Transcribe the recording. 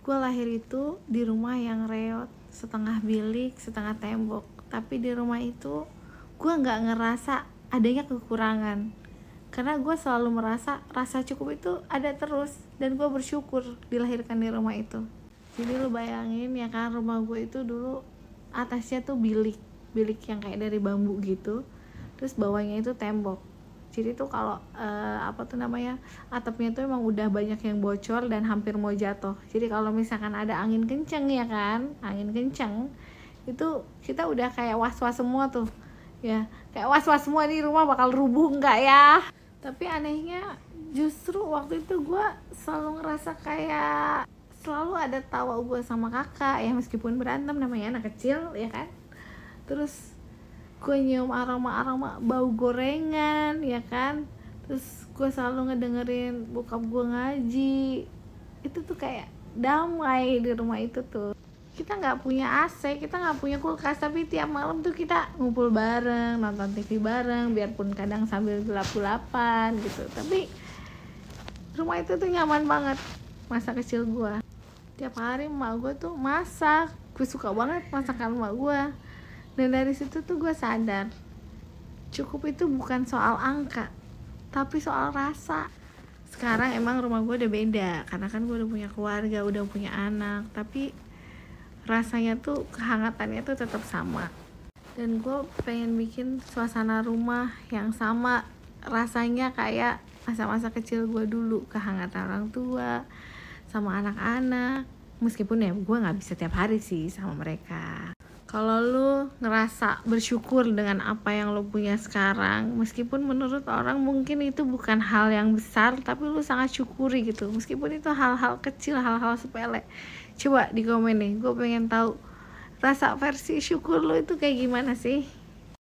Gue lahir itu di rumah yang reot, setengah bilik, setengah tembok. Tapi di rumah itu gue nggak ngerasa adanya kekurangan, karena gue selalu merasa rasa cukup itu ada terus, dan gue bersyukur dilahirkan di rumah itu. Jadi lu bayangin ya kan, rumah gue itu dulu atasnya tuh bilik yang kayak dari bambu gitu, terus bawahnya itu tembok. Jadi tuh kalau atapnya tuh emang udah banyak yang bocor dan hampir mau jatuh. Jadi kalau misalkan ada angin kenceng ya kan, angin kenceng itu kita udah kayak was-was semua tuh ya, kayak was-was semua di rumah bakal rubuh nggak ya. Tapi anehnya justru waktu itu gue selalu ngerasa kayak selalu ada tawa gue sama kakak ya, meskipun berantem, namanya anak kecil ya kan. Terus gue nyium aroma bau gorengan ya kan, terus gue selalu ngedengerin bokap gue ngaji. Itu tuh kayak damai di rumah itu tuh. Kita nggak punya AC, kita nggak punya kulkas, tapi tiap malam tuh kita ngumpul bareng, nonton TV bareng, biarpun kadang sambil gelap-gelapan gitu. Tapi rumah itu tuh nyaman banget masa kecil gue. Tiap hari emak gue tuh masak, gue suka banget masakan emak gue. Dan dari situ tuh gue sadar, cukup itu bukan soal angka, tapi soal rasa. Sekarang emang rumah gue udah beda, karena kan gue udah punya keluarga, udah punya anak. Tapi rasanya tuh, kehangatannya tuh tetap sama. Dan gue pengen bikin suasana rumah yang sama rasanya kayak masa-masa kecil gue dulu. Kehangatan orang tua sama anak-anak. Meskipun ya gue gak bisa tiap hari sih sama mereka. Kalau lu ngerasa bersyukur dengan apa yang lu punya sekarang, meskipun menurut orang mungkin itu bukan hal yang besar, tapi lu sangat syukuri gitu. Meskipun itu hal-hal kecil, hal-hal sepele. Coba di komen nih, gue pengen tahu rasa versi syukur lu itu kayak gimana sih?